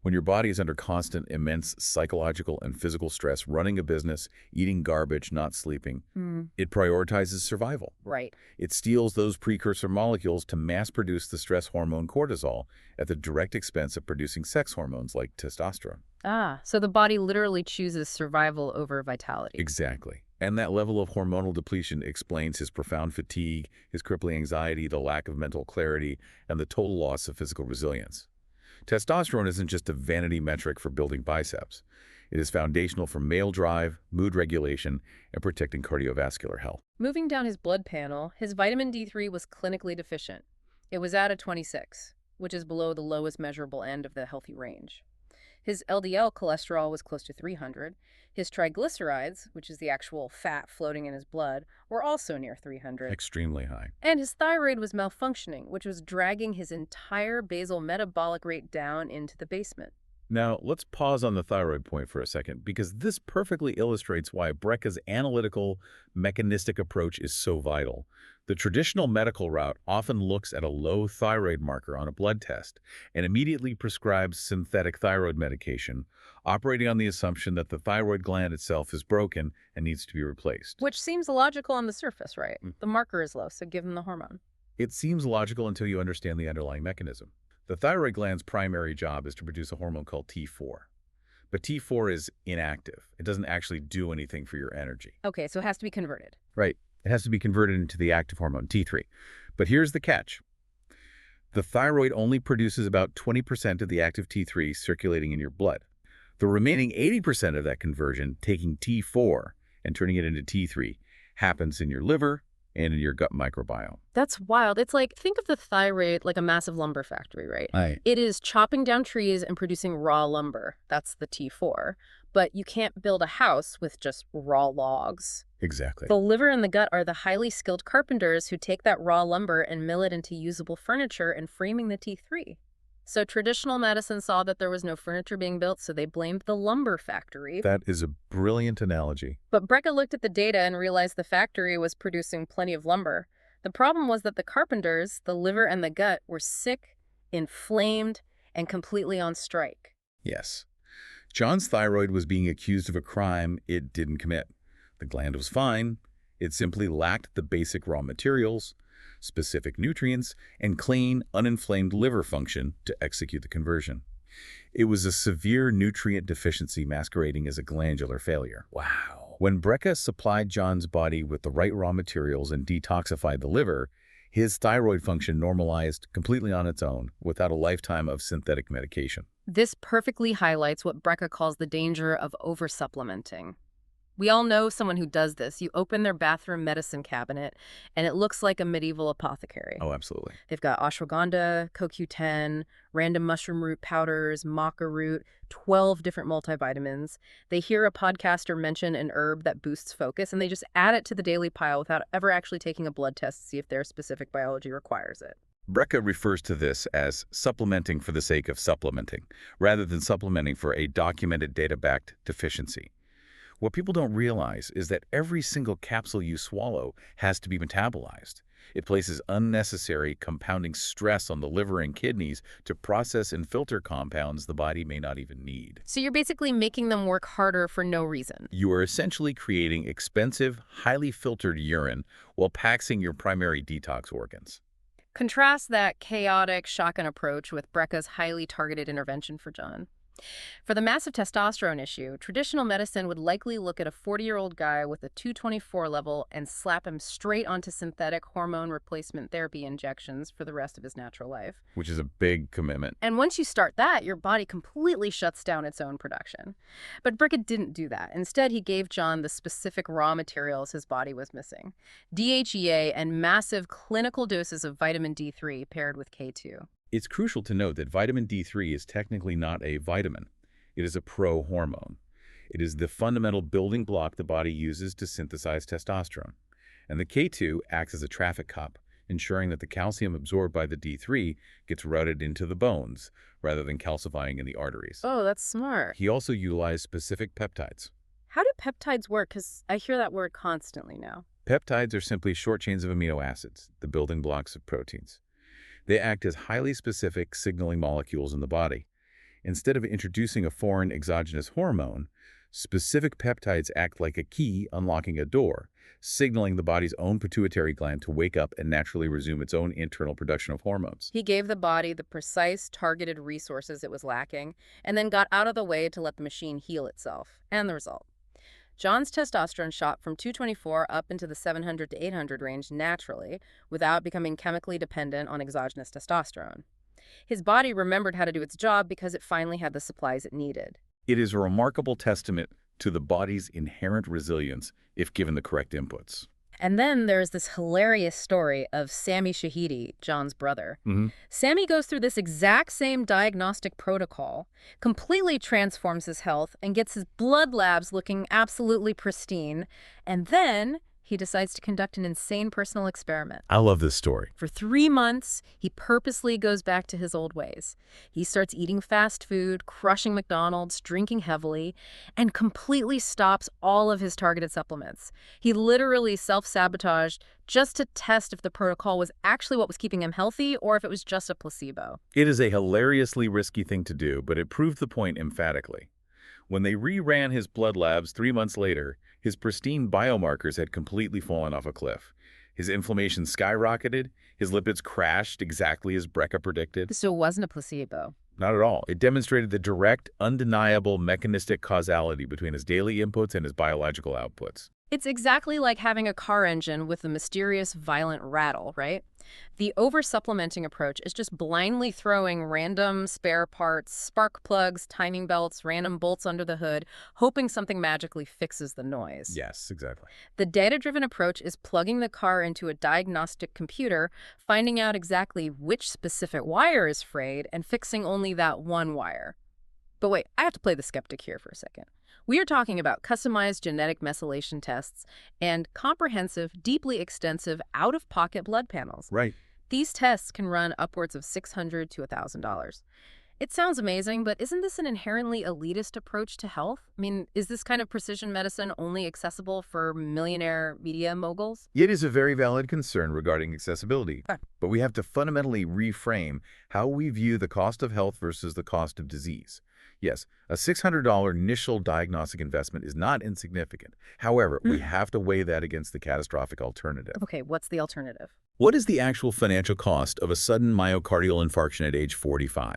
When your body is under constant, immense psychological and physical stress, running a business, eating garbage, not sleeping, it prioritizes survival. Right. It steals those precursor molecules to mass produce the stress hormone cortisol at the direct expense of producing sex hormones like testosterone. Ah, so the body literally chooses survival over vitality. Exactly. And that level of hormonal depletion explains his profound fatigue, his crippling anxiety, the lack of mental clarity, and the total loss of physical resilience. Testosterone isn't just a vanity metric for building biceps. It is foundational for male drive, mood regulation, and protecting cardiovascular health. Moving down his blood panel, his vitamin D3 was clinically deficient. It was at a 26, which is below the lowest measurable end of the healthy range. His LDL cholesterol was close to 300. His triglycerides, which is the actual fat floating in his blood, were also near 300. Extremely high. And his thyroid was malfunctioning, which was dragging his entire basal metabolic rate down into the basement. Now, let's pause on the thyroid point for a second, because this perfectly illustrates why Brecka's analytical, mechanistic approach is so vital. The traditional medical route often looks at a low thyroid marker on a blood test and immediately prescribes synthetic thyroid medication, operating on the assumption that the thyroid gland itself is broken and needs to be replaced. Which seems logical on the surface, right? Mm. The marker is low, so give them the hormone. It seems logical until you understand the underlying mechanism. The thyroid gland's primary job is to produce a hormone called T4. But T4 is inactive. It doesn't actually do anything for your energy. Okay, so it has to be converted. Right. It has to be converted into the active hormone, T3. But here's the catch. The thyroid only produces about 20% of the active T3 circulating in your blood. The remaining 80% of that conversion, taking T4 and turning it into T3, happens in your liver and in your gut microbiome. That's wild. It's like, think of the thyroid like a massive lumber factory, right? Right. It is chopping down trees and producing raw lumber. That's the T4. But you can't build a house with just raw logs. Exactly. The liver and the gut are the highly skilled carpenters who take that raw lumber and mill it into usable furniture and framing the T3. So traditional medicine saw that there was no furniture being built, so they blamed the lumber factory. That is a brilliant analogy. But Brecka looked at the data and realized the factory was producing plenty of lumber. The problem was that the carpenters, the liver and the gut, were sick, inflamed, and completely on strike. Yes. John's thyroid was being accused of a crime it didn't commit. The gland was fine. It simply lacked the basic raw materials, specific nutrients, and clean, uninflamed liver function to execute the conversion. It was a severe nutrient deficiency masquerading as a glandular failure. Wow. When Brecka supplied John's body with the right raw materials and detoxified the liver, his thyroid function normalized completely on its own without a lifetime of synthetic medication. This perfectly highlights what Brecka calls the danger of oversupplementing. We all know someone who does this. You open their bathroom medicine cabinet, and it looks like a medieval apothecary. Oh, absolutely. They've got ashwagandha, CoQ10, random mushroom root powders, maca root, 12 different multivitamins. They hear a podcaster mention an herb that boosts focus, and they just add it to the daily pile without ever actually taking a blood test to see if their specific biology requires it. Brecka refers to this as supplementing for the sake of supplementing, rather than supplementing for a documented data-backed deficiency. What people don't realize is that every single capsule you swallow has to be metabolized. It places unnecessary compounding stress on the liver and kidneys to process and filter compounds the body may not even need. So you're basically making them work harder for no reason. You are essentially creating expensive, highly filtered urine while taxing your primary detox organs. Contrast that chaotic shotgun approach with Brecka's highly targeted intervention for John. For the massive testosterone issue, traditional medicine would likely look at a 40-year-old guy with a 224 level and slap him straight onto synthetic hormone replacement therapy injections for the rest of his natural life. Which is a big commitment. And once you start that, your body completely shuts down its own production. But Brecka didn't do that. Instead, he gave John the specific raw materials his body was missing: DHEA and massive clinical doses of vitamin D3 paired with K2. It's crucial to note that vitamin D3 is technically not a vitamin. It is a pro-hormone. It is the fundamental building block the body uses to synthesize testosterone. And the K2 acts as a traffic cop, ensuring that the calcium absorbed by the D3 gets routed into the bones, rather than calcifying in the arteries. Oh, that's smart. He also utilized specific peptides. How do peptides work? Because I hear that word constantly now. Peptides are simply short chains of amino acids, the building blocks of proteins. They act as highly specific signaling molecules in the body. Instead of introducing a foreign exogenous hormone, specific peptides act like a key unlocking a door, signaling the body's own pituitary gland to wake up and naturally resume its own internal production of hormones. He gave the body the precise, targeted resources it was lacking, and then got out of the way to let the machine heal itself. And the result: John's testosterone shot from 224 up into the 700 to 800 range naturally, without becoming chemically dependent on exogenous testosterone. His body remembered how to do its job because it finally had the supplies it needed. It is a remarkable testament to the body's inherent resilience if given the correct inputs. And then there's this hilarious story of Sammy Shahidi, John's brother. Sammy goes through this exact same diagnostic protocol, completely transforms his health, and gets his blood labs looking absolutely pristine. And then he decides to conduct an insane personal experiment. I love this story. For 3 months, he purposely goes back to his old ways. He starts eating fast food, crushing McDonald's, drinking heavily, and completely stops all of his targeted supplements. He literally self-sabotaged just to test if the protocol was actually what was keeping him healthy or if it was just a placebo. It is a hilariously risky thing to do, but it proved the point emphatically. When they reran his blood labs 3 months later, his pristine biomarkers had completely fallen off a cliff. His inflammation skyrocketed, his lipids crashed exactly as Brecka predicted. So it wasn't a placebo. Not at all. It demonstrated the direct, undeniable mechanistic causality between his daily inputs and his biological outputs. It's exactly like having a car engine with a mysterious, violent rattle, right? The over-supplementing approach is just blindly throwing random spare parts, spark plugs, timing belts, random bolts under the hood, hoping something magically fixes the noise. Yes, exactly. The data-driven approach is plugging the car into a diagnostic computer, finding out exactly which specific wire is frayed, and fixing only that one wire. But wait, I have to play the skeptic here for a second. We are talking about customized genetic methylation tests and comprehensive, deeply extensive, out-of-pocket blood panels. Right. These tests can run upwards of $600 to $1,000. It sounds amazing, but isn't this an inherently elitist approach to health? I mean, is this kind of precision medicine only accessible for millionaire media moguls? It is a very valid concern regarding accessibility, but we have to fundamentally reframe how we view the cost of health versus the cost of disease. Yes, a $600 initial diagnostic investment is not insignificant. However, we have to weigh that against the catastrophic alternative. Okay, what's the alternative? What is the actual financial cost of a sudden myocardial infarction at age 45?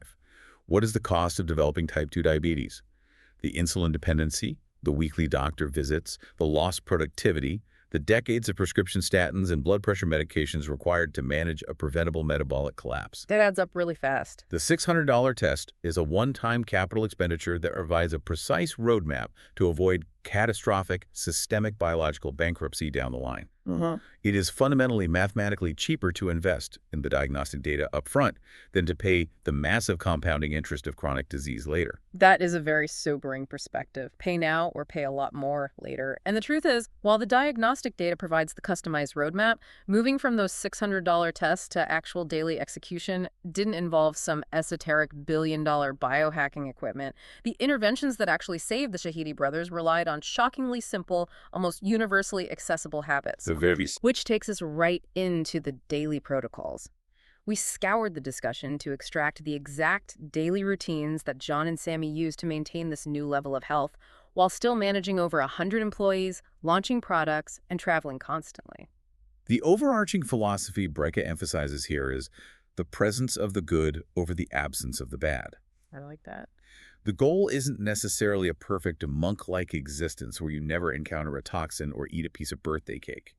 What is the cost of developing type 2 diabetes? The insulin dependency, the weekly doctor visits, the lost productivity, the decades of prescription statins and blood pressure medications required to manage a preventable metabolic collapse. That adds up really fast. The $600 test is a one-time capital expenditure that provides a precise roadmap to avoid catastrophic, systemic biological bankruptcy down the line. It is fundamentally mathematically cheaper to invest in the diagnostic data up front than to pay the massive compounding interest of chronic disease later. That is a very sobering perspective. Pay now or pay a lot more later. And the truth is, while the diagnostic data provides the customized roadmap, moving from those $600 tests to actual daily execution didn't involve some esoteric billion-dollar biohacking equipment. The interventions that actually saved the Shahidi brothers relied on shockingly simple, almost universally accessible habits. Which takes us right into the daily protocols. We scoured the discussion to extract the exact daily routines that John and Sammy use to maintain this new level of health while still managing over 100 employees, launching products, and traveling constantly. The overarching philosophy Brecka emphasizes here is the presence of the good over the absence of the bad. I like that. The goal isn't necessarily a perfect monk-like existence where you never encounter a toxin or eat a piece of birthday cake.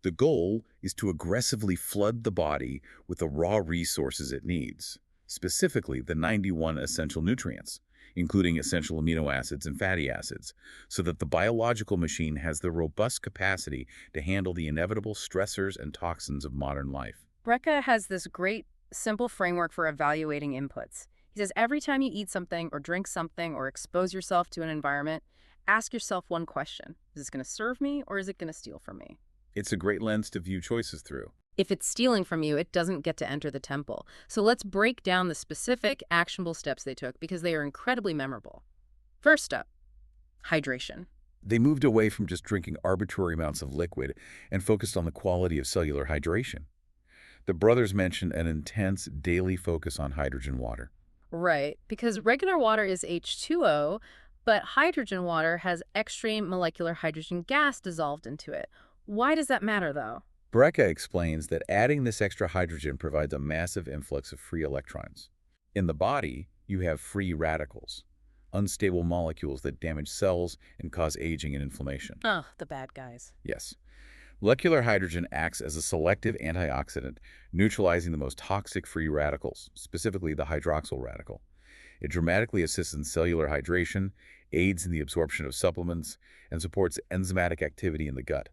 The goal is to aggressively flood the body with the raw resources it needs, specifically the 91 essential nutrients, including essential amino acids and fatty acids, so that the biological machine has the robust capacity to handle the inevitable stressors and toxins of modern life. Brecka has this great, simple framework for evaluating inputs. He says every time you eat something or drink something or expose yourself to an environment, ask yourself one question. Is this going to serve me or is it going to steal from me? It's a great lens to view choices through. If it's stealing from you, it doesn't get to enter the temple. So let's break down the specific, actionable steps they took because they are incredibly memorable. First up, hydration. They moved away from just drinking arbitrary amounts of liquid and focused on the quality of cellular hydration. The brothers mentioned an intense daily focus on hydrogen water. Right, because regular water is H2O, but hydrogen water has extreme molecular hydrogen gas dissolved into it. Why does that matter, though? Brecka explains that adding this extra hydrogen provides a massive influx of free electrons. In the body, you have free radicals, unstable molecules that damage cells and cause aging and inflammation. Oh, the bad guys. Yes. Molecular hydrogen acts as a selective antioxidant, neutralizing the most toxic free radicals, specifically the hydroxyl radical. It dramatically assists in cellular hydration, aids in the absorption of supplements, and supports enzymatic activity in the gut.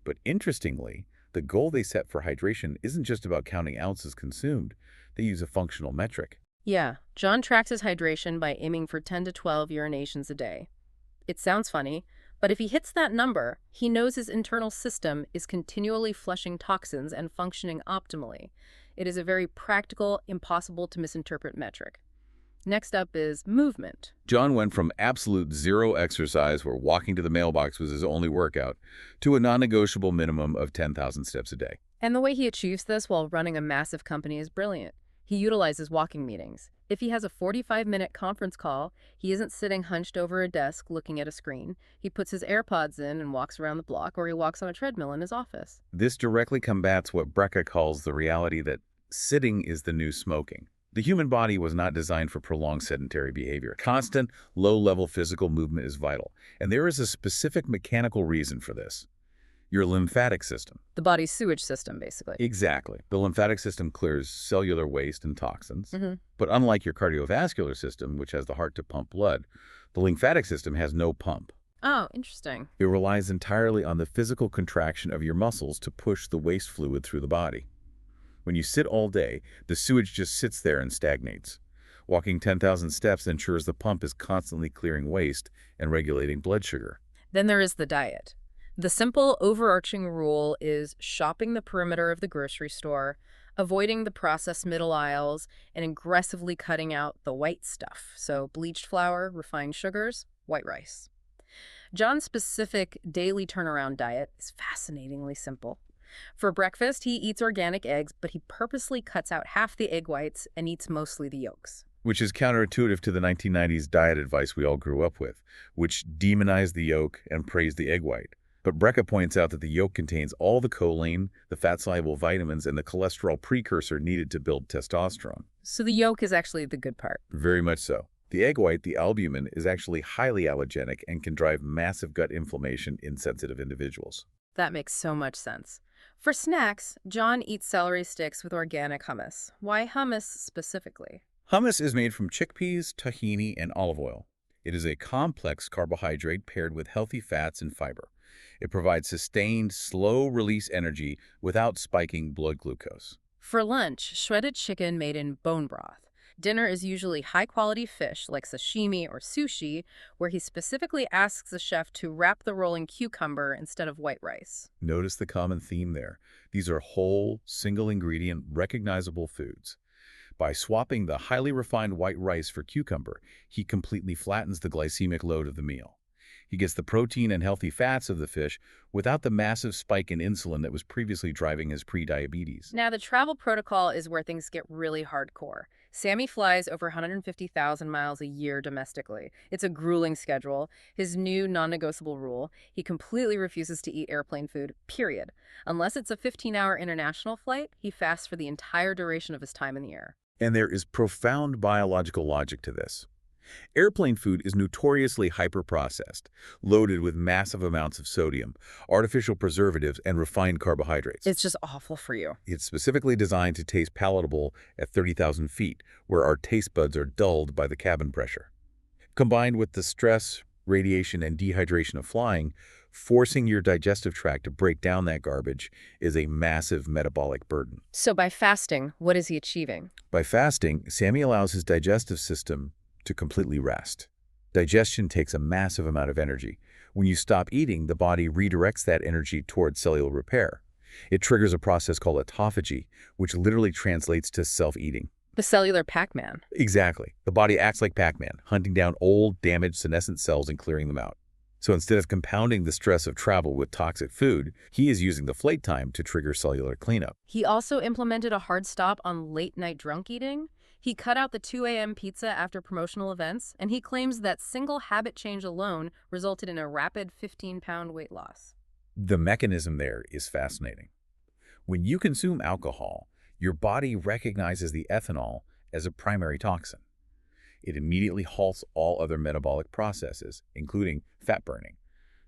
But interestingly, the goal they set for hydration isn't just about counting ounces consumed. They use a functional metric. Yeah, John tracks his hydration by aiming for 10 to 12 urinations a day. It sounds funny, But if he hits that number, he knows his internal system is continually flushing toxins and functioning optimally. It is a very practical, impossible to misinterpret metric. Next up is movement. John went from absolute zero exercise, where walking to the mailbox was his only workout, to a non-negotiable minimum of 10,000 steps a day. And the way he achieves this while running a massive company is brilliant. He utilizes walking meetings. If he has a 45-minute conference call, he isn't sitting hunched over a desk looking at a screen. He puts his AirPods in and walks around the block, or he walks on a treadmill in his office. This directly combats what Brecka calls the reality that sitting is the new smoking. The human body was not designed for prolonged sedentary behavior. Constant, low-level physical movement is vital, and there is a specific mechanical reason for this. Your lymphatic system. The body's sewage system, basically. Exactly. The lymphatic system clears cellular waste and toxins. Mm-hmm. But unlike your cardiovascular system, which has the heart to pump blood, the lymphatic system has no pump. Oh, interesting. It relies entirely on the physical contraction of your muscles to push the waste fluid through the body. When you sit all day, the sewage just sits there and stagnates. Walking 10,000 steps ensures the pump is constantly clearing waste and regulating blood sugar. Then there is the diet. The simple overarching rule is shopping the perimeter of the grocery store, avoiding the processed middle aisles, and aggressively cutting out the white stuff. So bleached flour, refined sugars, white rice. John's specific daily turnaround diet is fascinatingly simple. For breakfast, he eats organic eggs, but he purposely cuts out half the egg whites and eats mostly the yolks. Which is counterintuitive to the 1990s diet advice we all grew up with, which demonized the yolk and praised the egg white. But Brecka points out that the yolk contains all the choline, the fat-soluble vitamins, and the cholesterol precursor needed to build testosterone. So the yolk is actually the good part. Very much so. The egg white, the albumin, is actually highly allergenic and can drive massive gut inflammation in sensitive individuals. That makes so much sense. For snacks, John eats celery sticks with organic hummus. Why hummus specifically? Hummus is made from chickpeas, tahini, and olive oil. It is a complex carbohydrate paired with healthy fats and fiber. It provides sustained, slow-release energy without spiking blood glucose. For lunch, shredded chicken made in bone broth. Dinner is usually high-quality fish like sashimi or sushi, where he specifically asks the chef to wrap the roll in cucumber instead of white rice. Notice the common theme there. These are whole, single-ingredient, recognizable foods. By swapping the highly refined white rice for cucumber, he completely flattens the glycemic load of the meal. He gets the protein and healthy fats of the fish without the massive spike in insulin that was previously driving his pre-diabetes. Now, the travel protocol is where things get really hardcore. Sammy flies over 150,000 miles a year domestically. It's a grueling schedule. His new non-negotiable rule, he completely refuses to eat airplane food, period. Unless it's a 15-hour international flight, he fasts for the entire duration of his time in the air. And there is profound biological logic to this. Airplane food is notoriously hyper-processed, loaded with massive amounts of sodium, artificial preservatives, and refined carbohydrates. It's just awful for you. It's specifically designed to taste palatable at 30,000 feet, where our taste buds are dulled by the cabin pressure. Combined with the stress, radiation, and dehydration of flying, forcing your digestive tract to break down that garbage is a massive metabolic burden. So by fasting, what is he achieving? By fasting, Sammy allows his digestive system to completely rest. Digestion takes a massive amount of energy. When you stop eating, the body redirects that energy toward cellular repair. It triggers a process called autophagy, which literally translates to self-eating. The cellular Pac-Man. Exactly. The body acts like Pac-Man, hunting down old, damaged senescent cells and clearing them out. So instead of compounding the stress of travel with toxic food, he is using the flight time to trigger cellular cleanup. He also implemented a hard stop on late-night drunk eating. He cut out the 2 a.m. pizza after promotional events, and he claims that single habit change alone resulted in a rapid 15-pound weight loss. The mechanism there is fascinating. When you consume alcohol, your body recognizes the ethanol as a primary toxin. It immediately halts all other metabolic processes, including fat burning,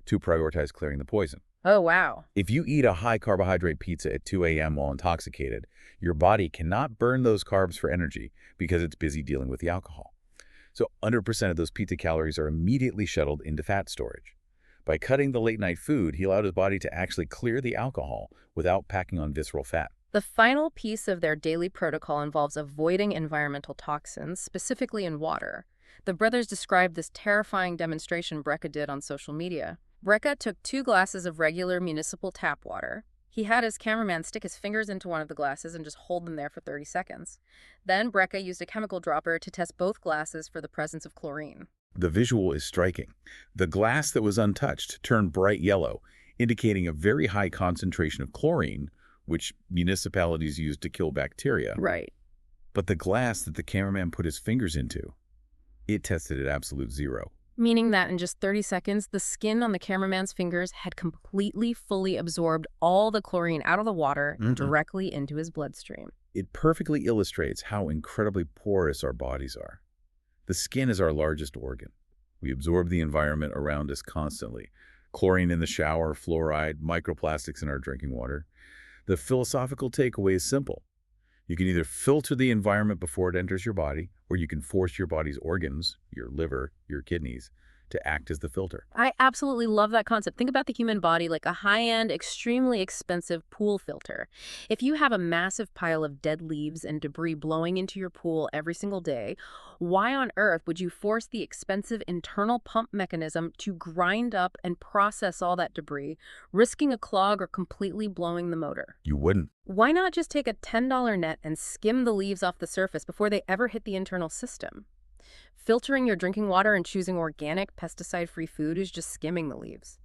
to prioritize clearing the poison. Oh, wow. If you eat a high-carbohydrate pizza at 2 a.m. while intoxicated, your body cannot burn those carbs for energy because it's busy dealing with the alcohol. So 100% of those pizza calories are immediately shuttled into fat storage. By cutting the late-night food, he allowed his body to actually clear the alcohol without packing on visceral fat. The final piece of their daily protocol involves avoiding environmental toxins, specifically in water. The brothers described this terrifying demonstration Brecka did on social media. Brecka took 2 glasses of regular municipal tap water. He had his cameraman stick his fingers into one of the glasses and just hold them there for 30 seconds. Then Brecka used a chemical dropper to test both glasses for the presence of chlorine. The visual is striking. The glass that was untouched turned bright yellow, indicating a very high concentration of chlorine, which municipalities use to kill bacteria. Right. But the glass that the cameraman put his fingers into, it tested at absolute zero. Meaning that in just 30 seconds, the skin on the cameraman's fingers had completely, fully absorbed all the chlorine out of the water directly into his bloodstream. It perfectly illustrates how incredibly porous our bodies are. The skin is our largest organ. We absorb the environment around us constantly. Chlorine in the shower, fluoride, microplastics in our drinking water. The philosophical takeaway is simple. You can either filter the environment before it enters your body, or you can force your body's organs, your liver, your kidneys, to act as the filter. I absolutely love that concept. Think about the human body like a high-end, extremely expensive pool filter. If you have a massive pile of dead leaves and debris blowing into your pool every single day, why on earth would you force the expensive internal pump mechanism to grind up and process all that debris, risking a clog or completely blowing the motor? You wouldn't. Why not just take a $10 net and skim the leaves off the surface before they ever hit the internal system? Filtering your drinking water and choosing organic, pesticide-free food is just skimming the leaves.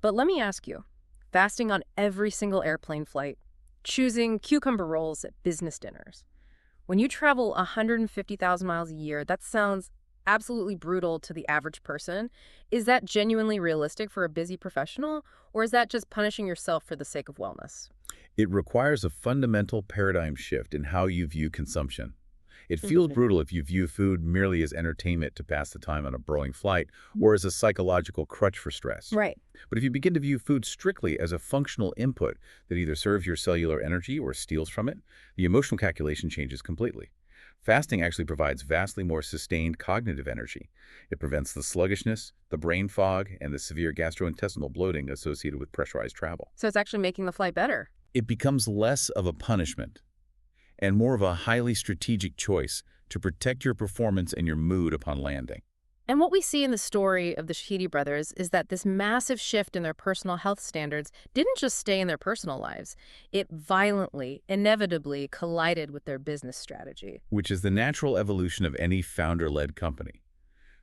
But let me ask you, fasting on every single airplane flight, choosing cucumber rolls at business dinners. When you travel 150,000 miles a year, that sounds absolutely brutal to the average person. Is that genuinely realistic for a busy professional, or is that just punishing yourself for the sake of wellness? It requires a fundamental paradigm shift in how you view consumption. It feels brutal if you view food merely as entertainment to pass the time on a broiling flight or as a psychological crutch for stress. Right. But if you begin to view food strictly as a functional input that either serves your cellular energy or steals from it, the emotional calculation changes completely. Fasting actually provides vastly more sustained cognitive energy. It prevents the sluggishness, the brain fog, and the severe gastrointestinal bloating associated with pressurized travel. So it's actually making the flight better. It becomes less of a punishment and more of a highly strategic choice to protect your performance and your mood upon landing. And what we see in the story of the Shahidi brothers is that this massive shift in their personal health standards didn't just stay in their personal lives. It violently, inevitably collided with their business strategy. Which is the natural evolution of any founder-led company.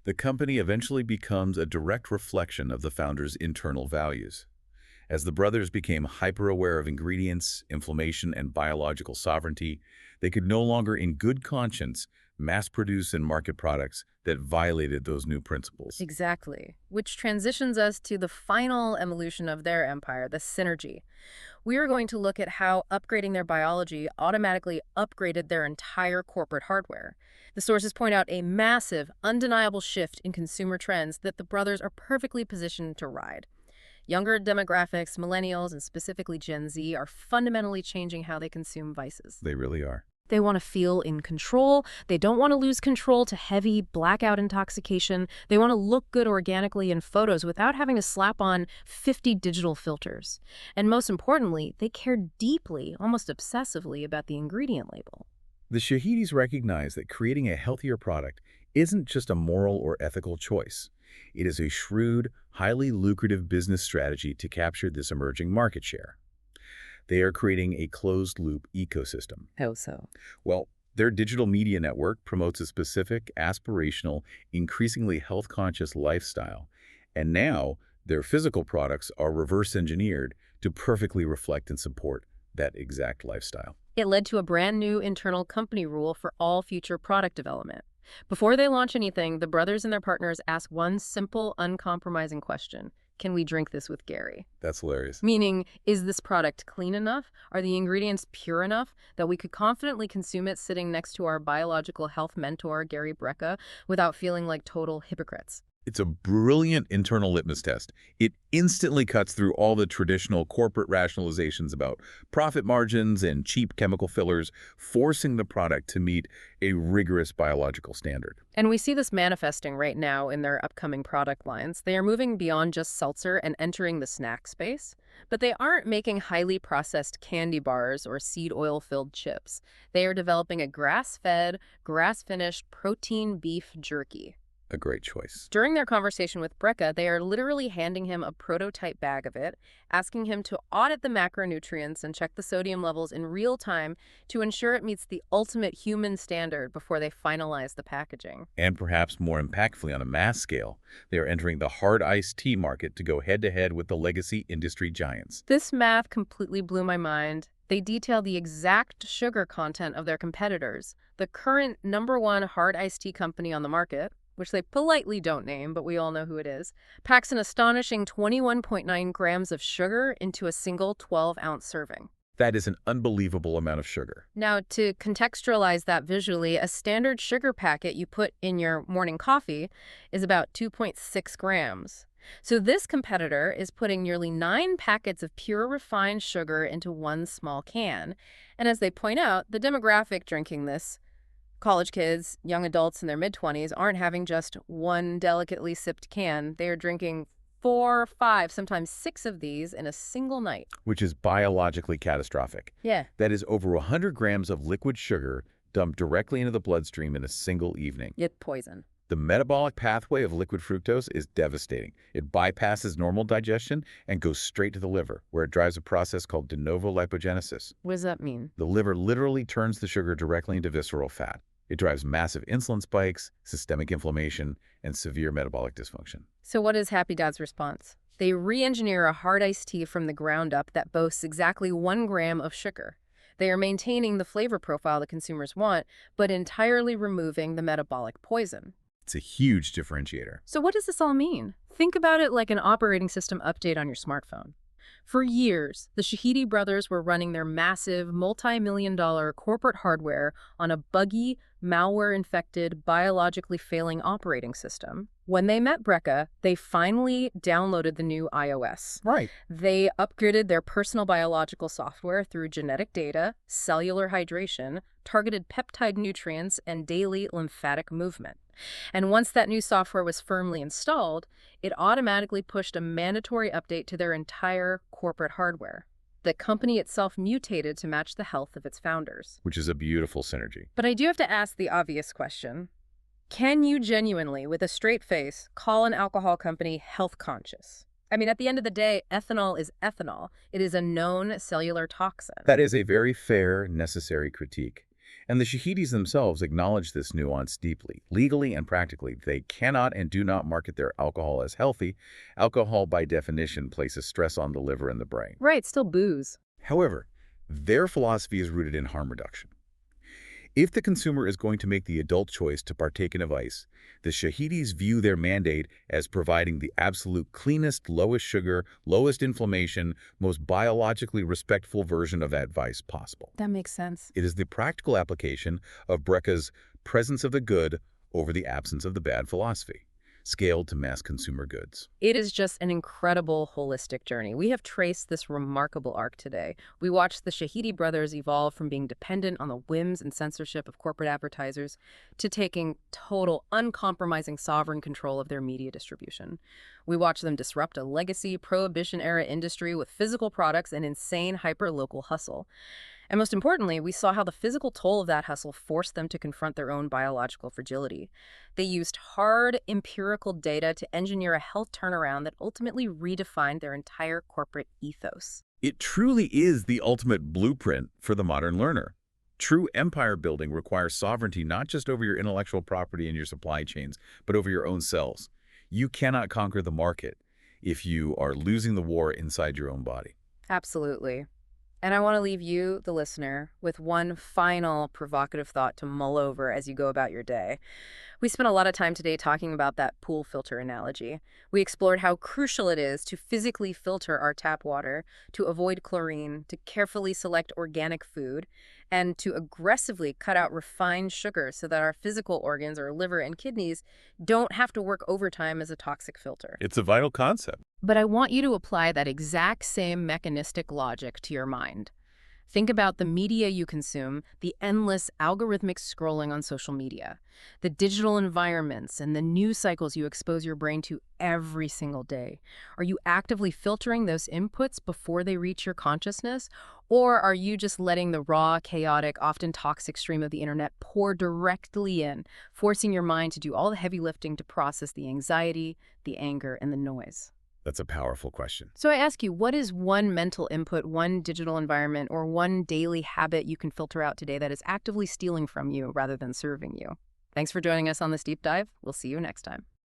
The company eventually becomes a direct reflection of the founder's internal values. As the brothers became hyper-aware of ingredients, inflammation, and biological sovereignty, they could no longer in good conscience mass-produce and market products that violated those new principles. Exactly. Which transitions us to the final evolution of their empire, the synergy. We are going to look at how upgrading their biology automatically upgraded their entire corporate hardware. The sources point out a massive, undeniable shift in consumer trends that the brothers are perfectly positioned to ride. Younger demographics, millennials, and specifically Gen Z, are fundamentally changing how they consume vices. They really are. They want to feel in control. They don't want to lose control to heavy blackout intoxication. They want to look good organically in photos without having to slap on 50 digital filters. And most importantly, they care deeply, almost obsessively, about the ingredient label. The Shahidis recognize that creating a healthier product isn't just a moral or ethical choice. It is a shrewd, highly lucrative business strategy to capture this emerging market share. They are creating a closed-loop ecosystem. How so? Well, their digital media network promotes a specific, aspirational, increasingly health-conscious lifestyle. And now, their physical products are reverse-engineered to perfectly reflect and support that exact lifestyle. It led to a brand new internal company rule for all future product development. Before they launch anything, the brothers and their partners ask one simple, uncompromising question. Can we drink this with Gary? That's hilarious. Meaning, is this product clean enough? Are the ingredients pure enough that we could confidently consume it sitting next to our biological health mentor, Gary Brecka, without feeling like total hypocrites? It's a brilliant internal litmus test. It instantly cuts through all the traditional corporate rationalizations about profit margins and cheap chemical fillers, forcing the product to meet a rigorous biological standard. And we see this manifesting right now in their upcoming product lines. They are moving beyond just seltzer and entering the snack space. But they aren't making highly processed candy bars or seed oil-filled chips. They are developing a grass-fed, grass-finished protein beef jerky. A great choice. During their conversation with Brecka, they are literally handing him a prototype bag of it, asking him to audit the macronutrients and check the sodium levels in real time to ensure it meets the ultimate human standard before they finalize the packaging. And perhaps more impactfully on a mass scale, they are entering the hard iced tea market to go head-to-head with the legacy industry giants. This math completely blew my mind. They detail the exact sugar content of their competitors. The current #1 hard iced tea company on the market, which they politely don't name, but we all know who it is, packs an astonishing 21.9 grams of sugar into a single 12-ounce serving. That is an unbelievable amount of sugar. Now, to contextualize that visually, a standard sugar packet you put in your morning coffee is about 2.6 grams. So this competitor is putting nearly 9 packets of pure refined sugar into one small can. And as they point out, the demographic drinking this, college kids, young adults in their mid-20s, aren't having just one delicately sipped can. They are drinking 4, 5, sometimes 6 of these in a single night. Which is biologically catastrophic. Yeah. That is over 100 grams of liquid sugar dumped directly into the bloodstream in a single evening. It's poison. The metabolic pathway of liquid fructose is devastating. It bypasses normal digestion and goes straight to the liver, where it drives a process called de novo lipogenesis. What does that mean? The liver literally turns the sugar directly into visceral fat. It drives massive insulin spikes, systemic inflammation, and severe metabolic dysfunction. So what is Happy Dad's response? They re-engineer a hard iced tea from the ground up that boasts exactly 1 gram of sugar. They are maintaining the flavor profile that consumers want, but entirely removing the metabolic poison. It's a huge differentiator. So what does this all mean? Think about it like an operating system update on your smartphone. For years, the Shahidi brothers were running their massive, multi-million-dollar corporate hardware on a buggy, malware-infected, biologically failing operating system. When they met Brecka, they finally downloaded the new iOS. Right. They upgraded their personal biological software through genetic data, cellular hydration, targeted peptide nutrients, and daily lymphatic movement. And once that new software was firmly installed, it automatically pushed a mandatory update to their entire corporate hardware. The company itself mutated to match the health of its founders. Which is a beautiful synergy. But I do have to ask the obvious question. Can you genuinely, with a straight face, call an alcohol company health conscious? I mean, at the end of the day, ethanol is ethanol. It is a known cellular toxin. That is a very fair, necessary critique. And the Shahidis themselves acknowledge this nuance deeply. Legally and practically, they cannot and do not market their alcohol as healthy. Alcohol, by definition, places stress on the liver and the brain. Right, still booze. However, their philosophy is rooted in harm reduction. If the consumer is going to make the adult choice to partake in a vice, the Shahidis view their mandate as providing the absolute cleanest, lowest sugar, lowest inflammation, most biologically respectful version of that vice possible. That makes sense. It is the practical application of Brecka's presence of the good over the absence of the bad philosophy, scaled to mass consumer goods. It is just an incredible holistic journey. We have traced this remarkable arc today. We watched the Shahidi brothers evolve from being dependent on the whims and censorship of corporate advertisers to taking total, uncompromising sovereign control of their media distribution. We watched them disrupt a legacy prohibition-era industry with physical products and insane hyper-local hustle. And most importantly, we saw how the physical toll of that hustle forced them to confront their own biological fragility. They used hard, empirical data to engineer a health turnaround that ultimately redefined their entire corporate ethos. It truly is the ultimate blueprint for the modern learner. True empire building requires sovereignty not just over your intellectual property and your supply chains, but over your own cells. You cannot conquer the market if you are losing the war inside your own body. Absolutely. And I want to leave you, the listener, with one final provocative thought to mull over as you go about your day. We spent a lot of time today talking about that pool filter analogy. We explored how crucial it is to physically filter our tap water, to avoid chlorine, to carefully select organic food, and to aggressively cut out refined sugar so that our physical organs, our liver and kidneys, don't have to work overtime as a toxic filter. It's a vital concept. But I want you to apply that exact same mechanistic logic to your mind. Think about the media you consume, the endless algorithmic scrolling on social media, the digital environments, and the news cycles you expose your brain to every single day. Are you actively filtering those inputs before they reach your consciousness? Or are you just letting the raw, chaotic, often toxic stream of the internet pour directly in, forcing your mind to do all the heavy lifting to process the anxiety, the anger, and the noise? That's a powerful question. So I ask you, what is one mental input, one digital environment, or one daily habit you can filter out today that is actively stealing from you rather than serving you? Thanks for joining us on this deep dive. We'll see you next time.